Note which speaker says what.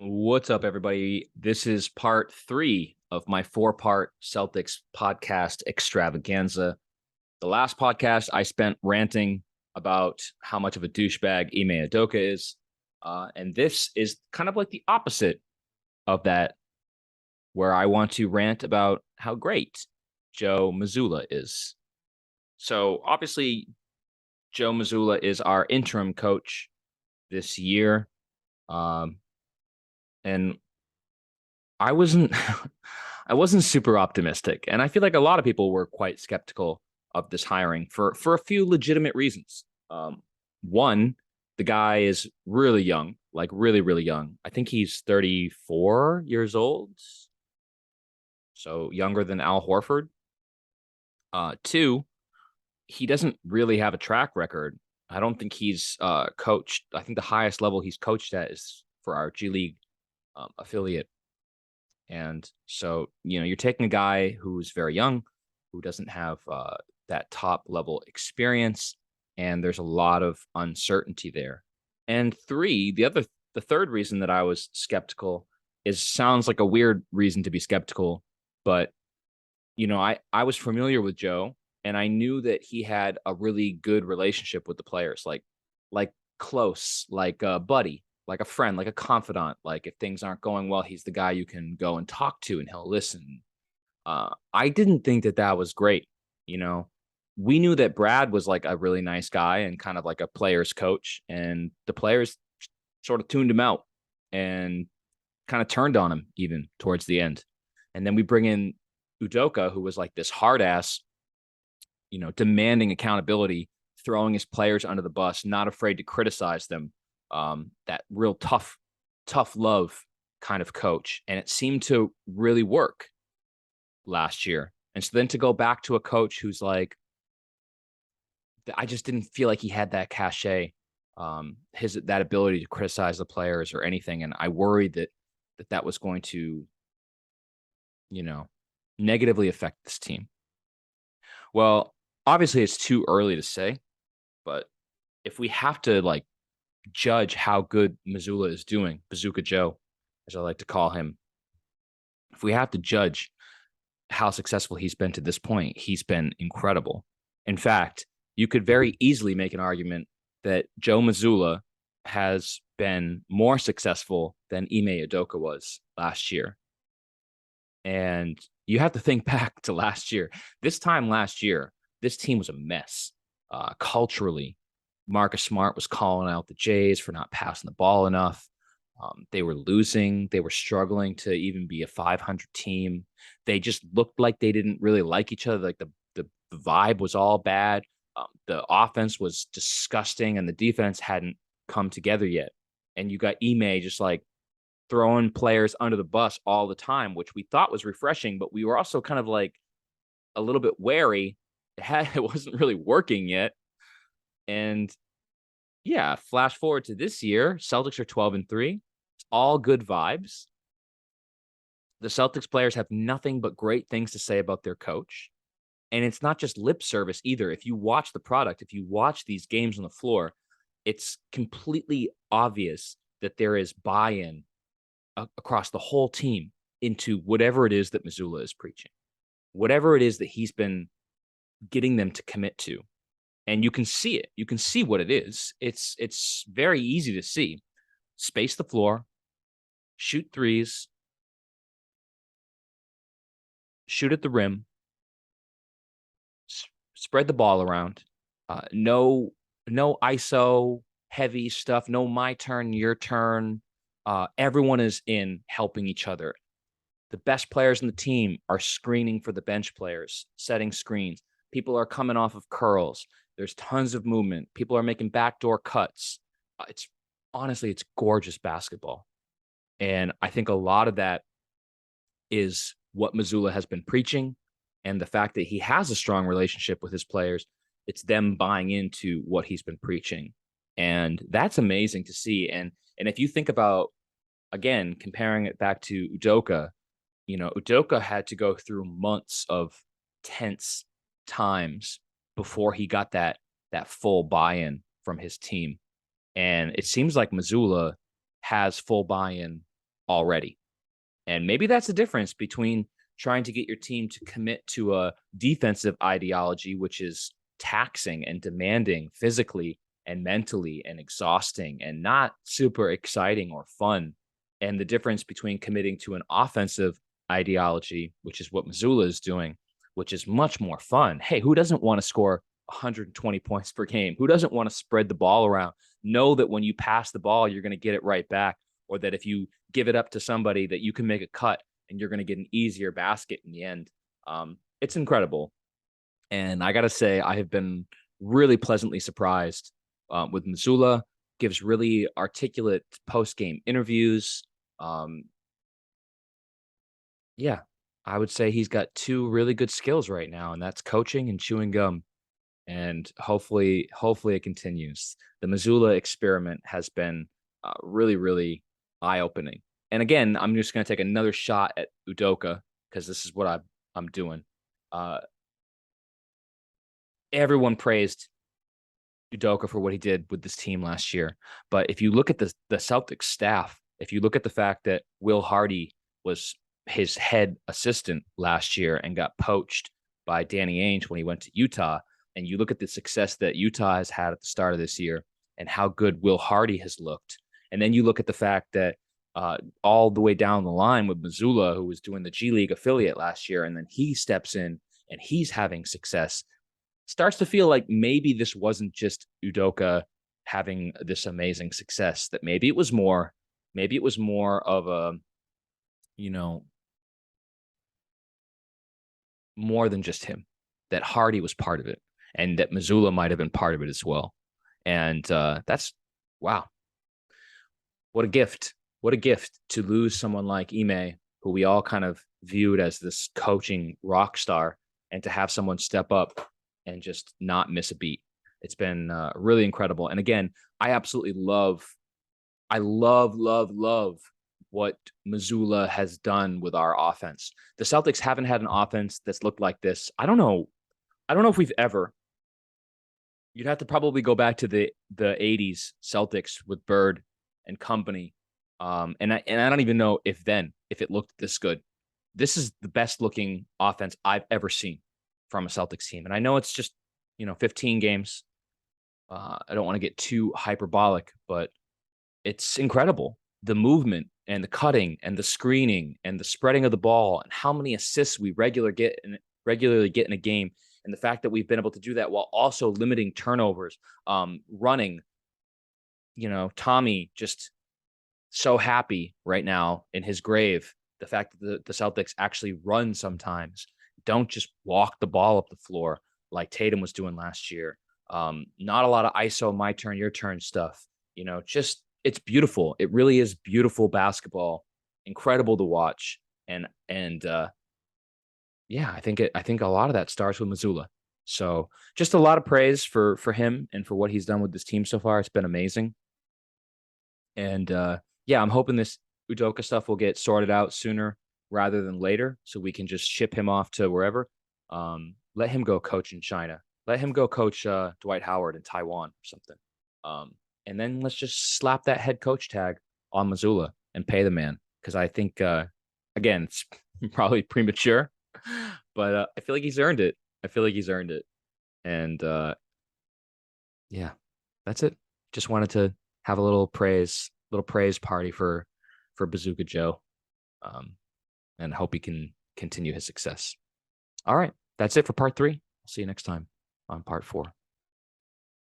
Speaker 1: What's up, everybody? This is part three of my four-part Celtics podcast extravaganza. The last podcast I spent ranting about how much of a douchebag Ime Udoka is. And this is kind of like the opposite of that, where I want to rant about how great Joe Mazzula is. So obviously, Joe Mazzula is our interim coach this year. Um, and I wasn't I wasn't super optimistic, and I feel like a lot of people were quite skeptical of this hiring for a few legitimate reasons. One, the guy is really young, like really young. I think he's 34 years old, so younger than Al Horford. Two, he doesn't really have a track record. I don't think he's coached. I think the highest level he's coached at is for our G League affiliate. And so, you're taking a guy who's very young, who doesn't have that top level experience, and there's a lot of uncertainty there. And three, the third reason that I was skeptical is sounds like a weird reason to be skeptical, but I was familiar with Joe, and I knew that he had a really good relationship with the players, like close, like a buddy, like a friend, like a confidant. Like if things aren't going well, he's the guy you can go and talk to, and he'll listen. I didn't think that that was great. You know, we knew that Brad was like a really nice guy and kind of like a player's coach, and the players sort of tuned him out and kind of turned on him even towards the end. And then we bring in Udoka, who was like this hard ass, demanding accountability, throwing his players under the bus, not afraid to criticize them. That real tough love kind of coach. And it seemed to really work last year. And so then to go back to a coach who's like, I just didn't feel like he had that cachet, that ability to criticize the players or anything. And I worried that was going to, you know, negatively affect this team. Well, obviously it's too early to say, but if we have to like judge how good Mazzula is doing, Bazooka Joe, as I like to call him, if we have to judge how successful he's been to this point, he's been incredible. In fact, you could very easily make an argument that Joe Mazzula has been more successful than Ime Udoka was last year. And you have to think back to last year. This time last year, this team was a mess culturally. Marcus Smart was calling out the Jays for not passing the ball enough. They were losing. They were struggling to even be a 500 team. They just looked like they didn't really like each other. Like the vibe was all bad. The offense was disgusting, and the defense hadn't come together yet. And you got Ime just like throwing players under the bus all the time, which we thought was refreshing, but we were also kind of like a little bit wary. It wasn't really working yet. And yeah, flash forward to this year, Celtics are 12-3. It's all good vibes. The Celtics players have nothing but great things to say about their coach. And it's not just lip service either. If you watch the product, if you watch these games on the floor, it's completely obvious that there is buy-in across the whole team into whatever it is that Mazzula is preaching, whatever it is that he's been getting them to commit to. And you can see it. You can see what it is. It's very easy to see. Space the floor, shoot threes, shoot at the rim, spread the ball around. No ISO heavy stuff. No my turn, your turn. Everyone is in helping each other. The best players in the team are screening for the bench players, setting screens. People are coming off of curls. There's tons of movement. People are making backdoor cuts. It's honestly, it's gorgeous basketball. And I think a lot of that is what Mazzula has been preaching. And the fact that he has a strong relationship with his players, it's them buying into what he's been preaching. And that's amazing to see. And if you think about, again, comparing it back to Udoka, Udoka had to go through months of tense times before he got that full buy-in from his team. And it seems like Mazzula has full buy-in already. And maybe that's the difference between trying to get your team to commit to a defensive ideology, which is taxing and demanding physically and mentally and exhausting and not super exciting or fun. And the difference between committing to an offensive ideology, which is what Mazzula is doing, which is much more fun. Hey, who doesn't want to score 120 points per game? Who doesn't want to spread the ball around? Know that when you pass the ball, you're going to get it right back, or that if you give it up to somebody, that you can make a cut and you're going to get an easier basket in the end. It's incredible. And I got to say, I have been really pleasantly surprised with Mazzula. Gives really articulate post-game interviews. Yeah, I would say he's got two really good skills right now, and that's coaching and chewing gum. And hopefully it continues. The Mazzula experiment has been really, really eye-opening. And again, I'm just going to take another shot at Udoka because this is what I'm doing. Everyone praised Udoka for what he did with this team last year. But if you look at the Celtics staff, if you look at the fact that Will Hardy was his head assistant last year and got poached by Danny Ainge when he went to Utah, and you look at the success that Utah has had at the start of this year and how good Will Hardy has looked, and then you look at the fact that all the way down the line with Mazzula, who was doing the G League affiliate last year, and then he steps in and he's having success, starts to feel like maybe this wasn't just Udoka having this amazing success, that maybe it was more of a, more than just him, that Hardy was part of it and that Mazzula might have been part of it as well. And that's, wow. What a gift. What a gift to lose someone like Ime, who we all kind of viewed as this coaching rock star, and to have someone step up and just not miss a beat. It's been really incredible. And again, I absolutely love what Mazzula has done with our offense. The Celtics haven't had an offense that's looked like this. I don't know if we've ever. You'd have to probably go back to the 80s Celtics with Bird and company. And I don't even know if it looked this good. This is the best looking offense I've ever seen from a Celtics team. And I know it's just, 15 games. I don't want to get too hyperbolic, but it's incredible. The movement and the cutting and the screening and the spreading of the ball and how many assists we regularly get in a game. And the fact that we've been able to do that while also limiting turnovers, running, Tommy just so happy right now in his grave. The fact that the Celtics actually run sometimes, don't just walk the ball up the floor like Tatum was doing last year. Not a lot of ISO, my turn, your turn stuff. Just, it's beautiful. It really is beautiful basketball. Incredible to watch. And yeah, I think a lot of that starts with Mazzula. So just a lot of praise for him and for what he's done with this team so far. It's been amazing. And yeah, I'm hoping this Udoka stuff will get sorted out sooner rather than later, so we can just ship him off to wherever. Let him go coach in China. Let him go coach Dwight Howard in Taiwan or something. And then let's just slap that head coach tag on Mazzula and pay the man. Because I think, again, it's probably premature, but I feel like he's earned it. And yeah, that's it. Just wanted to have a little praise party for Bazooka Joe. And hope he can continue his success. All right. That's it for part 3. I'll see you next time on part 4.